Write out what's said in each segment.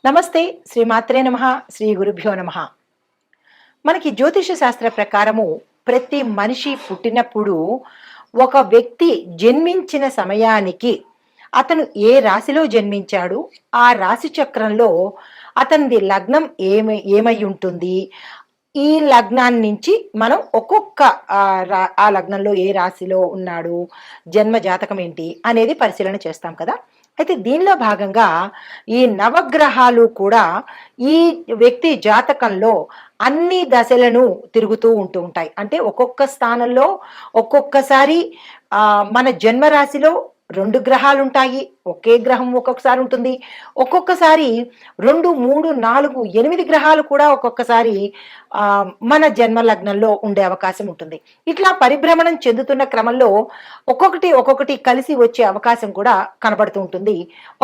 నమస్తే. శ్రీమాత్రే నమః. శ్రీ గురుభ్యో నమః. మనకి జ్యోతిష శాస్త్ర ప్రకారము ప్రతి మనిషి పుట్టినప్పుడు ఒక వ్యక్తి జన్మించిన సమయానికి అతను ఏ రాశిలో జన్మించాడు, ఆ రాశి చక్రంలో అతనిది లగ్నం ఏమై ఉంటుంది, ఈ లగ్నాన్ని నుంచి మనం ఒక్కొక్క ఆ లగ్నంలో ఏ రాశిలో ఉన్నాడు, జన్మ జాతకం ఏంటి అనేది పరిశీలన చేస్తాం కదా. అయితే దీనిలో భాగంగా ఈ నవగ్రహాలు కూడా ఈ వ్యక్తి జాతకంలో అన్ని దశలను తిరుగుతూ ఉంటాయి. అంటే ఒక్కొక్క స్థానంలో ఒక్కొక్కసారి మన జన్మరాశిలో 2 గ్రహాలుంటాయి. ఒకే గ్రహం ఒక్కొక్కసారి ఉంటుంది. ఒక్కొక్కసారి 2, 3, 4, 8 గ్రహాలు కూడా ఒక్కొక్కసారి మన జన్మ లగ్నంలో ఉండే అవకాశం ఉంటుంది. ఇట్లా పరిభ్రమణం చెందుతున్న క్రమంలో ఒక్కొక్కటి కలిసి వచ్చే అవకాశం కూడా కనబడుతూ ఉంటుంది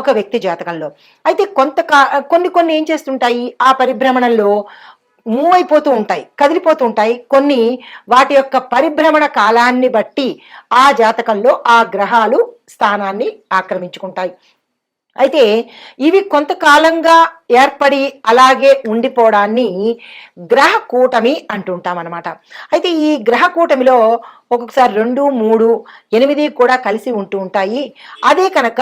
ఒక వ్యక్తి జాతకంలో. అయితే కొన్ని ఏం చేస్తుంటాయి, ఆ పరిభ్రమణంలో మూవ్ అయిపోతూ ఉంటాయి, కదిలిపోతూ ఉంటాయి. కొన్ని వాటి యొక్క పరిభ్రమణ కాలాన్ని బట్టి ఆ జాతకంలో ఆ గ్రహాలు స్థానాన్ని ఆక్రమించుకుంటాయి. అయితే ఇవి కొంతకాలంగా ఏర్పడి అలాగే ఉండిపోవడాన్ని గ్రహ కూటమి అంటుంటాం అన్నమాట. అయితే ఈ గ్రహ కూటమిలో ఒక్కొక్కసారి 2, 3, 8 కూడా కలిసి ఉంటూ ఉంటాయి. అదే కనుక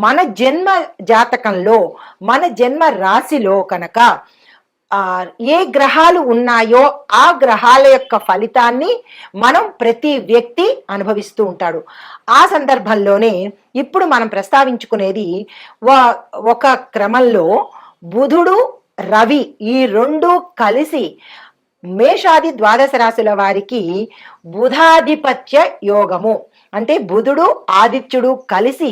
మన జన్మ జాతకంలో మన జన్మ రాశిలో కనుక ఏ గ్రహాలు ఉన్నాయో ఆ గ్రహాల యొక్క ఫలితాన్ని మనం ప్రతి వ్యక్తి అనుభవిస్తూ ఉంటాడు. ఆ సందర్భంలోనే ఇప్పుడు మనం ప్రస్తావించుకునేది ఒక క్రమంలో బుధుడు, రవి ఈ 2 కలిసి మేషాది ద్వాదశ రాశుల వారికి బుధాధిపత్య యోగము, అంటే బుధుడు ఆదిత్యుడు కలిసి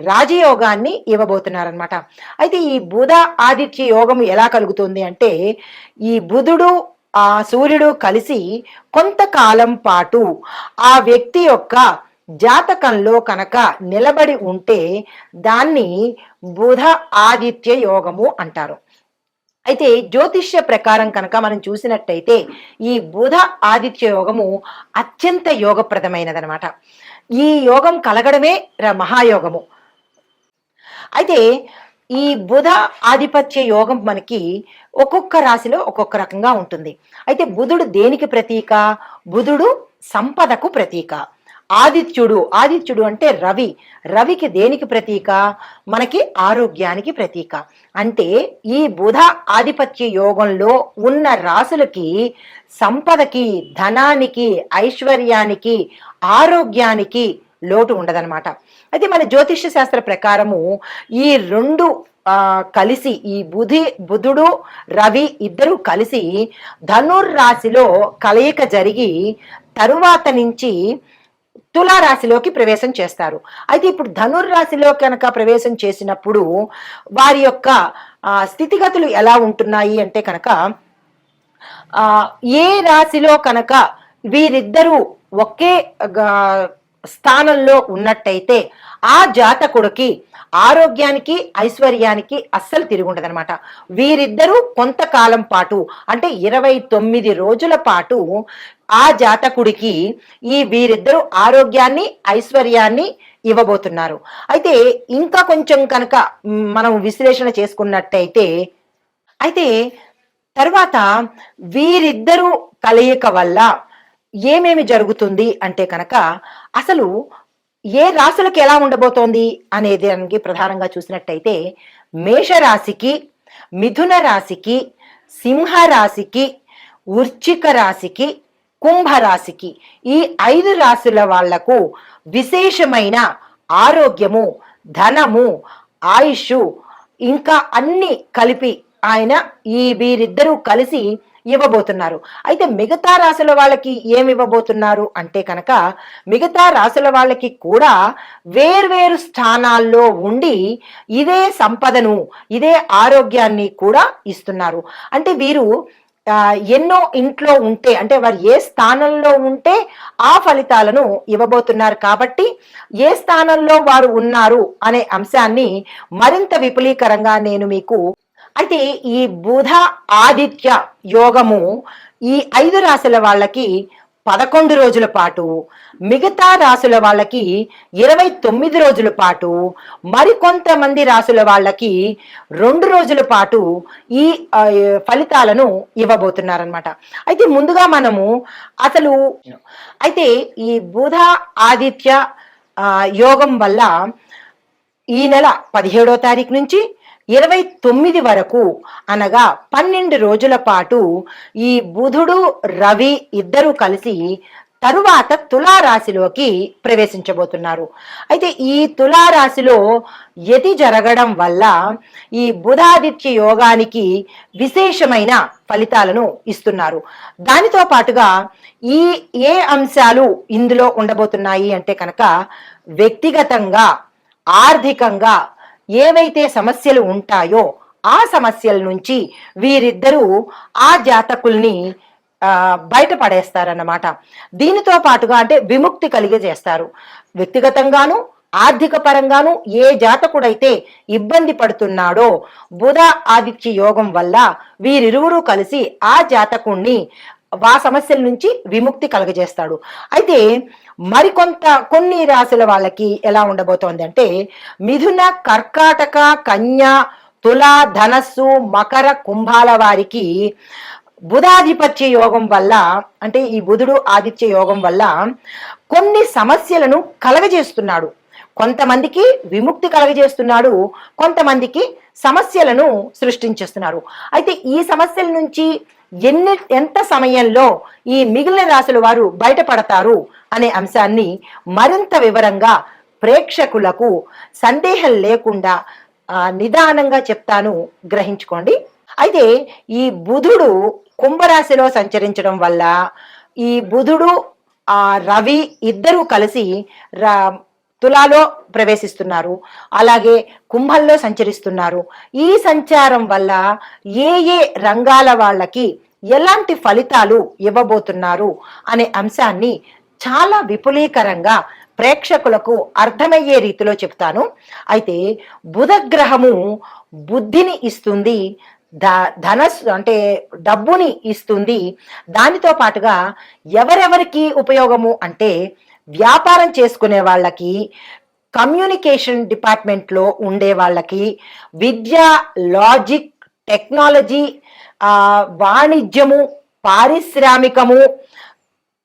రాజయోగాన్ని ఇవ్వబోతున్నారనమాట. అయితే ఈ బుధ ఆదిత్య యోగము ఎలా కలుగుతుంది అంటే, ఈ బుధుడు సూర్యుడు కలిసి కొంతకాలం పాటు ఆ వ్యక్తి యొక్క జాతకంలో కనుక నిలబడి ఉంటే దాన్ని బుధ ఆదిత్య యోగము అంటారు. అయితే జ్యోతిష్య ప్రకారం కనుక మనం చూసినట్టయితే ఈ బుధ ఆదిత్య యోగము అత్యంత యోగప్రదమైనదనమాట. ఈ యోగం కలగడమే మహాయోగము. అయితే ఈ బుధ ఆధిపత్య యోగం మనకి ఒక్కొక్క రాశిలో ఒక్కొక్క రకంగా ఉంటుంది. అయితే బుధుడు దేనికి ప్రతీక? బుధుడు సంపదకు ప్రతీక. ఆదిత్యుడు అంటే రవికి దేనికి ప్రతీక? మనకి ఆరోగ్యానికి ప్రతీక. అంటే ఈ బుధ ఆధిపత్య యోగంలో ఉన్న రాశులకి సంపదకి, ధనానికి, ఐశ్వర్యానికి, ఆరోగ్యానికి లోటు ఉండదన్నమాట. అయితే మన జ్యోతిష్య శాస్త్ర ప్రకారము ఈ 2 కలిసి, ఈ బుధుడు రవి ఇద్దరు కలిసి ధనుర్రాశిలో కలయిక జరిగి తరువాత నుంచి తులారాశిలోకి ప్రవేశం చేస్తారు. అయితే ఇప్పుడు ధనుర్రాశిలో కనుక ప్రవేశం చేసినప్పుడు వారి యొక్క స్థితిగతులు ఎలా ఉంటున్నాయి అంటే కనుక, ఏ రాశిలో కనుక వీరిద్దరూ ఒకే స్థానంలో ఉన్నట్టయితే ఆ జాతకుడికి ఆరోగ్యానికి, ఐశ్వర్యానికి అస్సలు తిరుగుండదనమాట. వీరిద్దరూ కొంతకాలం పాటు అంటే 29 రోజుల పాటు ఆ జాతకుడికి వీరిద్దరూ ఆరోగ్యాన్ని, ఐశ్వర్యాన్ని ఇవ్వబోతున్నారు. అయితే ఇంకా కొంచెం కనుక మనం విశ్లేషణ చేసుకున్నట్టయితే, అయితే తర్వాత వీరిద్దరూ కలయిక వల్ల ఏమేమి జరుగుతుంది అంటే కనుక, అసలు ఏ రాశులకు ఎలా ఉండబోతోంది అనేది దానికి ప్రధానంగా చూసినట్టయితే, మేషరాశికి, మిథున రాశికి, సింహ రాశికి, వృశ్చిక రాశికి, కుంభరాశికి ఈ 5 రాశుల వాళ్లకు విశేషమైన ఆరోగ్యము, ధనము, ఆయుష్ ఇంకా అన్ని కలిపి ఆయన వీరిద్దరూ కలిసి ఇవ్వబోతున్నారు. అయితే మిగతా రాశుల వాళ్ళకి ఏమి ఇవ్వబోతున్నారు అంటే కనుక, మిగతా రాశుల వాళ్ళకి కూడా వేర్వేరు స్థానాల్లో ఉండి ఇదే సంపదను, ఇదే ఆరోగ్యాన్ని కూడా ఇస్తున్నారు. అంటే వీరు ఎన్నో ఇంట్లో ఉంటే, అంటే వారు ఏ స్థానంలో ఉంటే ఆ ఫలితాలను ఇవ్వబోతున్నారు. కాబట్టి ఏ స్థానంలో వారు ఉన్నారు అనే అంశాన్ని మరింత విపులీకరంగా నేను మీకు, అయితే ఈ బుధ ఆదిత్య యోగము ఈ 5 రాశుల వాళ్ళకి 11 రోజుల పాటు, మిగతా రాసుల వాళ్ళకి 29 రోజుల పాటు, మరికొంతమంది రాసుల వాళ్ళకి 2 రోజుల పాటు ఈ ఫలితాలను ఇవ్వబోతున్నారనమాట. అయితే ముందుగా మనము అసలు అయితే ఈ బుధ ఆదిత్య యోగం వల్ల ఈ నెల 17వ తారీఖు నుంచి 29 వరకు అనగా 12 రోజుల పాటు ఈ బుధుడు రవి ఇద్దరు కలిసి తరువాత తులారాశిలోకి ప్రవేశించబోతున్నారు. అయితే ఈ తులారాశిలో యతి జరగడం వల్ల ఈ బుధాదిత్య యోగానికి విశేషమైన ఫలితాలను ఇస్తున్నారు. దానితో పాటుగా ఈ ఏ అంశాలు ఇందులో ఉండబోతున్నాయి అంటే కనుక వ్యక్తిగతంగా, ఆర్థికంగా ఏవైతే సమస్యలు ఉంటాయో ఆ సమస్యల నుంచి వీరిద్దరూ ఆ జాతకుల్ని బయటపడేస్తారన్నమాట. దీనితో పాటుగా అంటే విముక్తి కలిగజేస్తారు. వ్యక్తిగతంగాను, ఆర్థిక పరంగాను ఏ జాతకుడైతే ఇబ్బంది పడుతున్నాడో బుధ ఆదిత్య యోగం వల్ల వీరిరువురు కలిసి ఆ జాతకుణ్ణి ఆ సమస్యల నుంచి విముక్తి కలగజేస్తాడు. అయితే కొన్ని రాశుల వాళ్ళకి ఎలా ఉండబోతోంది అంటే మిథున, కర్కాటక, కన్య, తుల, ధనస్సు, మకర, కుంభాల వారికి బుధాధిపత్య యోగం వల్ల అంటే ఈ బుధుడు ఆదిత్య యోగం వల్ల కొన్ని సమస్యలను కలగజేస్తున్నాడు. కొంతమందికి విముక్తి కలగజేస్తున్నాడు, కొంతమందికి సమస్యలను సృష్టించేస్తున్నారు. అయితే ఈ సమస్యల నుంచి ఎంత సమయంలో ఈ మిగిలిన రాశుల వారు బయటపడతారు అనే అంశాన్ని మరింత వివరంగా ప్రేక్షకులకు సందేహం లేకుండా నిదానంగా చెప్తాను, గ్రహించుకోండి. అయితే ఈ బుధుడు కుంభరాశిలో సంచరించడం వల్ల ఈ బుధుడు రవి ఇద్దరూ కలిసి తులాలో ప్రవేశిస్తున్నారు, అలాగే కుంభంలో సంచరిస్తున్నారు. ఈ సంచారం వల్ల ఏ ఏ రంగాల వాళ్ళకి ఎలాంటి ఫలితాలు ఇవ్వబోతున్నారు అనే అంశాన్ని చాలా విపులీకరంగా ప్రేక్షకులకు అర్థమయ్యే రీతిలో చెప్తాను. అయితే బుధ గ్రహము బుద్ధిని ఇస్తుంది, ధనస్సు అంటే డబ్బుని ఇస్తుంది. దానితో పాటుగా ఎవరెవరికి ఉపయోగము అంటే వ్యాపారం చేసుకునే వాళ్ళకి, కమ్యూనికేషన్ డిపార్ట్మెంట్లో ఉండే వాళ్ళకి, విద్య, లాజిక్, టెక్నాలజీ, వాణిజ్యము, పారిశ్రామికము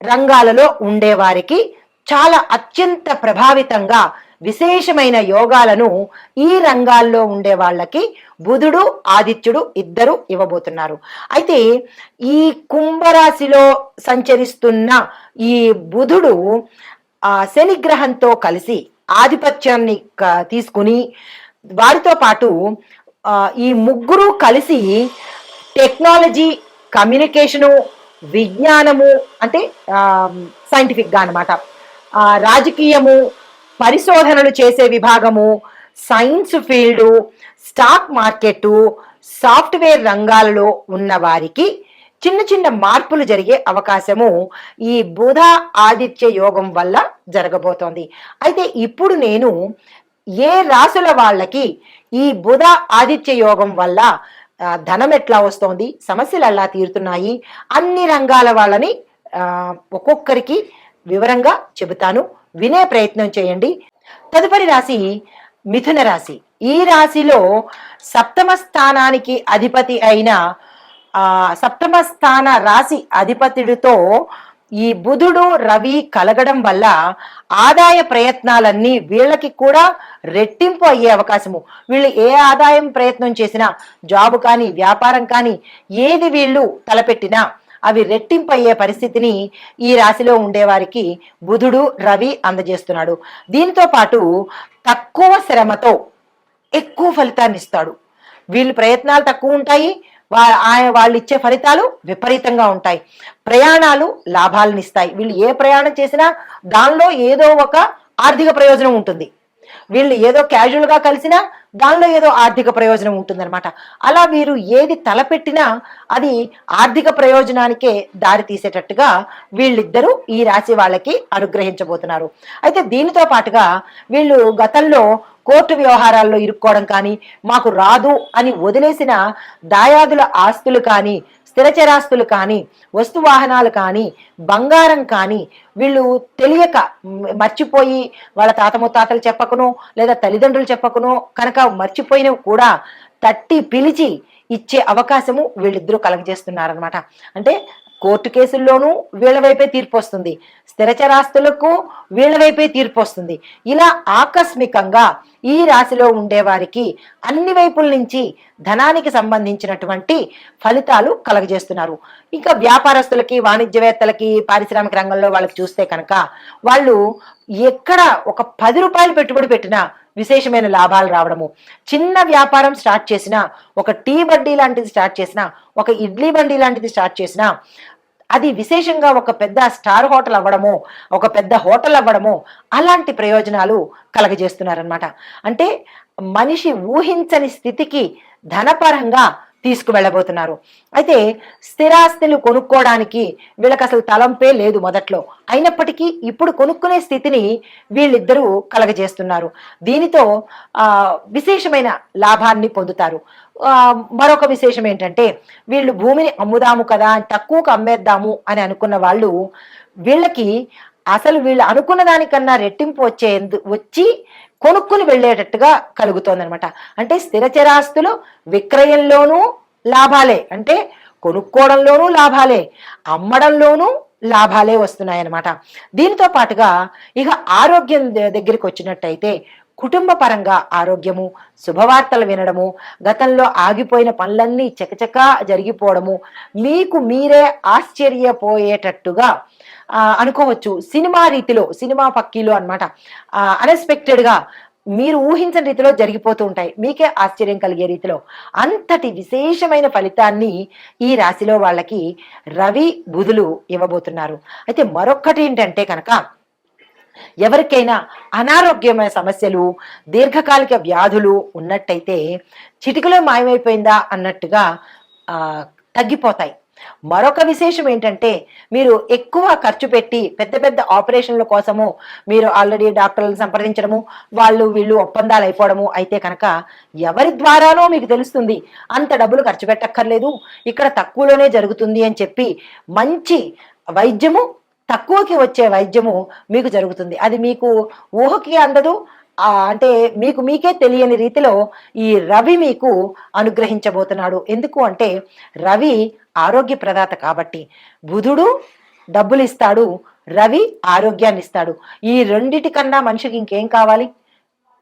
రంగాలలో ఉండేవారికి చాలా అత్యంత ప్రభావితంగా విశేషమైన యోగాలను ఈ రంగాల్లో ఉండే వాళ్ళకి బుధుడు ఆదిత్యుడు ఇద్దరు ఇవ్వబోతున్నారు. అయితే ఈ కుంభరాశిలో సంచరిస్తున్న ఈ బుధుడు శని గ్రహంతో కలిసి ఆధిపత్యాన్ని తీసుకుని వారితో పాటు ఈ ముగ్గురు కలిసి టెక్నాలజీ, కమ్యూనికేషను, విజ్ఞానము అంటే సైంటిఫిక్ గా అనమాట, రాజకీయము, పరిశోధనలు చేసే విభాగము, science field, stock market, software రంగాలలో ఉన్న వారికి చిన్న చిన్న మార్పులు జరిగే అవకాశము ఈ బుధ ఆదిత్య యోగం వల్ల జరగబోతోంది. అయితే ఇప్పుడు నేను ఏ రాశుల వాళ్ళకి ఈ బుధ ఆదిత్య యోగం వల్ల ధనం ఎట్లా వస్తోంది, సమస్యలు ఎలా తీరుతున్నాయి, అన్ని రంగాల వాళ్ళని ఒక్కొక్కరికి వివరంగా చెబుతాను, వినే ప్రయత్నం చేయండి. తదుపరి రాశి మిథున రాశి. ఈ రాశిలో సప్తమ స్థానానికి అధిపతి అయిన సప్తమ స్థాన రాశి అధిపతితో ఈ బుధుడు రవి కలగడం వల్ల ఆదాయ ప్రయత్నాలన్నీ వీళ్ళకి కూడా రెట్టింపు అయ్యే అవకాశము. వీళ్ళు ఏ ఆదాయం ప్రయత్నం చేసినా, జాబ్ కానీ వ్యాపారం కానీ ఏది వీళ్ళు తలపెట్టినా అవి రెట్టింపు అయ్యే పరిస్థితిని ఈ రాశిలో ఉండేవారికి బుధుడు రవి అందజేస్తున్నాడు. దీంతో పాటు తక్కువ శ్రమతో ఎక్కువ ఫలితాన్ని ఇస్తాడు. వీళ్ళు ప్రయత్నాలు తక్కువ ఉంటాయి, వాళ్ళు ఇచ్చే ఫలితాలు విపరీతంగా ఉంటాయి. ప్రయాణాలు లాభాలను ఇస్తాయి. వీళ్ళు ఏ ప్రయాణం చేసినా దానిలో ఏదో ఒక ఆర్థిక ప్రయోజనం ఉంటుంది. వీళ్ళు ఏదో క్యాజువల్ గా కలిసినా దానిలో ఏదో ఆర్థిక ప్రయోజనం ఉంటుందన్నమాట. అలా వీరు ఏది తలపెట్టినా అది ఆర్థిక ప్రయోజనానికే దారి తీసేటట్టుగా వీళ్ళిద్దరూ ఈ రాశి వాళ్ళకి అనుగ్రహించబోతున్నారు. అయితే దీనితో పాటుగా వీళ్ళు గతంలో కోర్టు వ్యవహారాల్లో ఇరుక్కోవడం కానీ, మాకు రాదు అని వదిలేసిన దాయాదుల ఆస్తులు కానీ, స్థిరచరాస్తులు కానీ, వస్తు వాహనాలు కానీ, బంగారం కానీ వీళ్ళు తెలియక మర్చిపోయి వాళ్ళ తాత ముత్తాతలు చెప్పకనో లేదా తల్లిదండ్రులు చెప్పకనో కనుక మర్చిపోయినవి కూడా తట్టి పిలిచి ఇచ్చే అవకాశము వీళ్ళిద్దరూ కలగజేస్తున్నారనమాట. అంటే కోర్టు కేసుల్లోనూ వీళ్ళ వైపే తీర్పు వస్తుంది, స్థిరచరాస్తులకు వీళ్ళ వైపే తీర్పు వస్తుంది. ఇలా ఆకస్మికంగా ఈ రాశిలో ఉండేవారికి అన్ని వైపుల నుంచి ధనానికి సంబంధించినటువంటి ఫలితాలు కలగజేస్తున్నారు. ఇంకా వ్యాపారస్తులకి, వాణిజ్యవేత్తలకి, పారిశ్రామిక రంగంలో వాళ్ళకి చూస్తే కనుక వాళ్ళు ఎక్కడ ఒక 10 రూపాయలు పెట్టుబడి పెట్టినా విశేషమైన లాభాలు రావడము, చిన్న వ్యాపారం స్టార్ట్ చేసినా, ఒక టీ బండి లాంటిది స్టార్ట్ చేసినా, ఒక ఇడ్లీ బండి లాంటిది స్టార్ట్ చేసినా అది విశేషంగా ఒక పెద్ద స్టార్ హోటల్ అవ్వడము, ఒక పెద్ద హోటల్ అవ్వడము అలాంటి ప్రయోజనాలు కలగజేస్తున్నారనమాట. అంటే మనిషి ఊహించని స్థితికి ధనపరంగా తీసుకువెళ్ళబోతున్నారు. అయితే స్థిరాస్తులు కొనుక్కోవడానికి వీళ్ళకి అసలు తలంపే లేదు మొదట్లో, అయినప్పటికీ ఇప్పుడు కొనుక్కునే స్థితిని వీళ్ళిద్దరూ కలగజేస్తున్నారు. దీనితో విశేషమైన లాభాన్ని పొందుతారు. మరొక విశేషం ఏంటంటే వీళ్ళు భూమిని అమ్ముదాము కదా, తక్కువకు అమ్మేద్దాము అని అనుకున్న వాళ్ళు వీళ్ళకి అసలు వీళ్ళు అనుకున్న దానికన్నా రెట్టింపు వచ్చి కొనుక్కుని వెళ్ళేటట్టుగా కలుగుతోందనమాట. అంటే స్థిరచరాస్తులు విక్రయంలోనూ లాభాలే, అంటే కొనుక్కోవడంలోనూ లాభాలే, అమ్మడంలోనూ లాభాలే వస్తున్నాయన్నమాట. దీనితో పాటుగా ఇక ఆరోగ్యం దగ్గరికి వచ్చినట్టయితే కుటుంబ పరంగా ఆరోగ్యము, శుభవార్తలు వినడము, గతంలో ఆగిపోయిన పనులన్నీ చకచకా జరిగిపోవడము, మీకు మీరే ఆశ్చర్యపోయేటట్టుగా అనుకోవచ్చు. సినిమా రీతిలో, సినిమా పక్కీలో అనమాట, అన్ఎక్స్పెక్టెడ్గా మీరు ఊహించని రీతిలో జరిగిపోతూ ఉంటాయి, మీకే ఆశ్చర్యం కలిగే రీతిలో. అంతటి విశేషమైన ఫలితాన్ని ఈ రాశిలో వాళ్ళకి రవి బుధులు ఇవ్వబోతున్నారు. అయితే మరొక్కటి ఏంటంటే కనుక ఎవరికైనా అనారోగ్యమైన సమస్యలు, దీర్ఘకాలిక వ్యాధులు ఉన్నట్టయితే చిటికలో మాయమైపోయిందా అన్నట్టుగా తగ్గిపోతాయి. మరొక విశేషం ఏంటంటే మీరు ఎక్కువ ఖర్చు పెట్టి పెద్ద పెద్ద ఆపరేషన్ల కోసము మీరు ఆల్రెడీ డాక్టర్లను సంప్రదించడము, వాళ్ళు వీళ్ళు ఒప్పందాలు అయిపోవడము అయితే కనుక ఎవరి ద్వారానో మీకు తెలుస్తుంది అంత డబ్బులు ఖర్చు పెట్టక్కర్లేదు, ఇక్కడ తక్కువలోనే జరుగుతుంది అని చెప్పి మంచి వైద్యము, తక్కువకి వచ్చే వైద్యము మీకు జరుగుతుంది. అది మీకు ఊహకి అందదు, అంటే మీకు మీకే తెలియని రీతిలో ఈ రవి మీకు అనుగ్రహించబోతున్నాడు. ఎందుకు అంటే రవి ఆరోగ్య ప్రదాత కాబట్టి. బుధుడు డబ్బులు ఇస్తాడు, రవి ఆరోగ్యాన్ని ఇస్తాడు. ఈ రెండిటికన్నా మనిషికి ఇంకేం కావాలి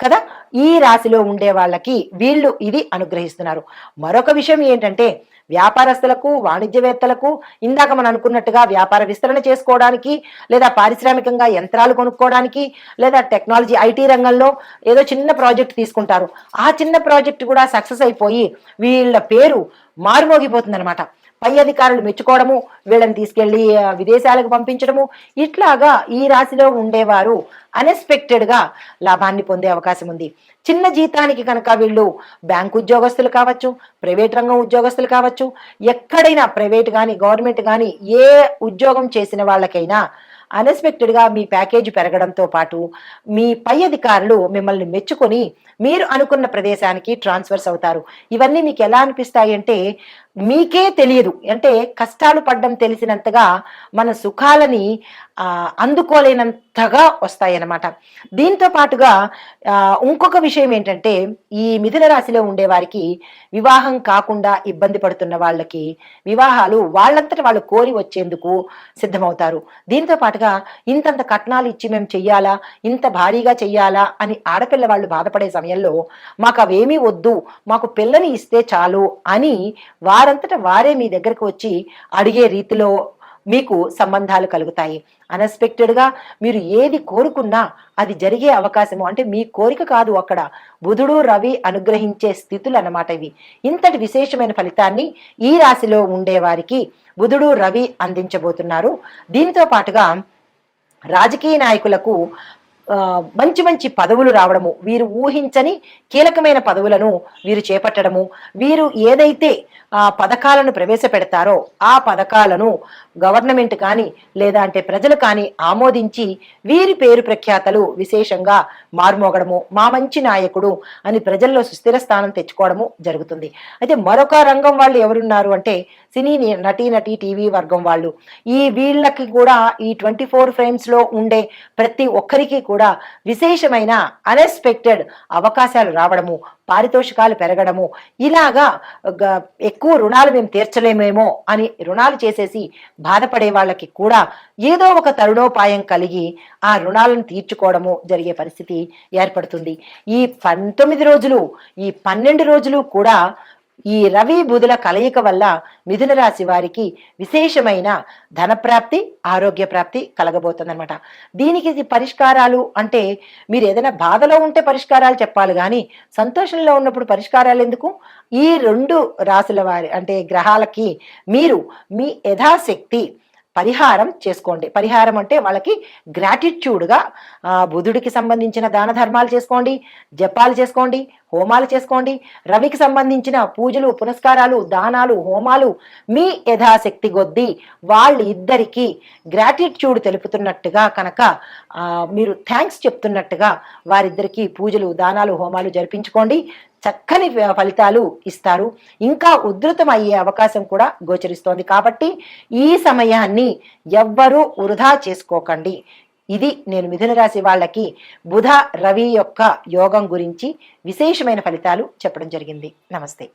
కదా. ఈ రాశిలో ఉండే వాళ్ళకి వీళ్ళు ఇది అనుగ్రహిస్తున్నారు. మరొక విషయం ఏంటంటే వ్యాపారస్తులకు, వాణిజ్యవేత్తలకు ఇందాక మనం అనుకున్నట్టుగా వ్యాపార విస్తరణ చేసుకోవడానికి, లేదా పారిశ్రామికంగా యంత్రాలు కొనుక్కోవడానికి, లేదా టెక్నాలజీ ఐటీ రంగంలో ఏదో చిన్న ప్రాజెక్ట్ తీసుకుంటారు, ఆ చిన్న ప్రాజెక్ట్ కూడా సక్సెస్ అయిపోయి వీళ్ళ పేరు మారుమోగిపోతుంది అనమాట. పై అధికారులు మెచ్చుకోవడము, వీళ్ళని తీసుకెళ్లి విదేశాలకు పంపించడము, ఇట్లాగా ఈ రాశిలో ఉండేవారు అన్ఎక్స్పెక్టెడ్గా లాభాన్ని పొందే అవకాశం ఉంది. చిన్న జీతానికి కనుక వీళ్ళు బ్యాంకు ఉద్యోగస్తులు కావచ్చు, ప్రైవేట్ రంగం ఉద్యోగస్తులు కావచ్చు, ఎక్కడైనా ప్రైవేట్ కానీ గవర్నమెంట్ కానీ ఏ ఉద్యోగం చేసిన వాళ్ళకైనా అన్ఎక్స్పెక్టెడ్గా మీ ప్యాకేజీ పెరగడంతో పాటు మీ పై అధికారులు మిమ్మల్ని మెచ్చుకొని మీరు అనుకున్న ప్రదేశానికి ట్రాన్స్ఫర్స్ అవుతారు. ఇవన్నీ మీకు ఎలా అనిపిస్తాయి అంటే మీకే తెలియదు, అంటే కష్టాలు పడ్డం తెలిసినంతగా మన సుఖాలని అందుకోలేనంతగా వస్తాయన్నమాట. దీంతో పాటుగా ఇంకొక విషయం ఏంటంటే ఈ మిథున రాశిలో ఉండే వారికి వివాహం కాకుండా ఇబ్బంది పడుతున్న వాళ్ళకి వివాహాలు వాళ్ళంతట వాళ్ళు కోరి వచ్చేందుకు సిద్ధమవుతారు. దీంతో పాటుగా ఇంతంత కట్నాలు ఇచ్చి మేము చెయ్యాలా, ఇంత భారీగా చెయ్యాలా అని ఆడపిల్ల వాళ్ళు బాధపడే సమయంలో మాకు అవేమీ వద్దు, మాకు పిల్లని ఇస్తే చాలు అని వారంతట వారే మీ దగ్గరకు వచ్చి అడిగే రీతిలో మీకు సంబంధాలు కలుగుతాయి. అన్ఎక్స్పెక్టెడ్గా మీరు ఏది కోరుకున్నా అది జరిగే అవకాశము, అంటే మీ కోరిక కాదు, అక్కడ బుధుడు రవి అనుగ్రహించే స్థితులు అన్నమాట ఇవి. ఇంతటి విశేషమైన ఫలితాన్ని ఈ రాశిలో ఉండే వారికి బుధుడు రవి అందించబోతున్నారు. దీనితో పాటుగా రాజకీయ నాయకులకు మంచి మంచి పదవులు రావడము, వీరు ఊహించని కీలకమైన పదవులను వీరు చేపట్టడము, వీరు ఏదైతే పథకాలను ప్రవేశపెడతారో ఆ పథకాలను గవర్నమెంట్ కానీ లేదా అంటే ప్రజలు కానీ ఆమోదించి వీరి పేరు ప్రఖ్యాతలు విశేషంగా మారుమోగడము, మా మంచి నాయకుడు అని ప్రజల్లో సుస్థిర స్థానం తెచ్చుకోవడము జరుగుతుంది. అయితే మరొక రంగం వాళ్ళు ఎవరున్నారు అంటే సినీ నటీ టీవీ వర్గం వాళ్ళు. వీళ్ళకి కూడా ఈ 24 ఫ్రేమ్స్ లో ఉండే ప్రతి ఒక్కరికి కూడా విశేషమైన అన్ఎక్స్పెక్టెడ్ అవకాశాలు రావడము, పారితోషికాలు పెరగడము, ఇలాగా ఎక్కువ రుణాలు మేము తీర్చలేమేమో అని రుణాలు చేసేసి బాధపడే వాళ్ళకి కూడా ఏదో ఒక తరుణోపాయం కలిగి ఆ రుణాలను తీర్చుకోవడము జరిగే పరిస్థితి ఏర్పడుతుంది. ఈ 19 రోజులు, ఈ 12 రోజులు కూడా ఈ రవి బుధుల కలయిక వల్ల మిథున రాశి వారికి విశేషమైన ధనప్రాప్తి, ఆరోగ్య ప్రాప్తి కలగబోతుందన్నమాట. దీనికి పరిష్కారాలు అంటే మీరు ఏదైనా బాధలో ఉంటే పరిష్కారాలు చెప్పాలి కానీ సంతోషంలో ఉన్నప్పుడు పరిష్కారాలు ఎందుకు? ఈ 2 రాశుల వారి అంటే గ్రహాలకి మీరు మీ యథాశక్తి పరిహారం చేసుకోండి. పరిహారం అంటే వాళ్ళకి గ్రాటిట్యూడ్గా బుధుడికి సంబంధించిన దాన ధర్మాలు చేసుకోండి, జపాలు చేసుకోండి, హోమాలు చేసుకోండి. రవికి సంబంధించిన పూజలు, పునస్కారాలు, దానాలు, హోమాలు మీ యథాశక్తి కొద్దీ వాళ్ళిద్దరికీ గ్రాటిట్యూడ్ తెలుపుతున్నట్టుగా కనుక మీరు థ్యాంక్స్ చెప్తున్నట్టుగా వారిద్దరికీ పూజలు, దానాలు, హోమాలు జరిపించుకోండి. చక్కని ఫలితాలు ఇస్తారు. ఇంకా ఉధృతం అయ్యే అవకాశం కూడా గోచరిస్తోంది. కాబట్టి ఈ సమయాన్ని ఎవ్వరూ వృధా చేసుకోకండి. ఇది నేను మిథున రాశి వాళ్ళకి బుధ రవి యొక్క యోగం గురించి విశేషమైన ఫలితాలు చెప్పడం జరిగింది. నమస్తే.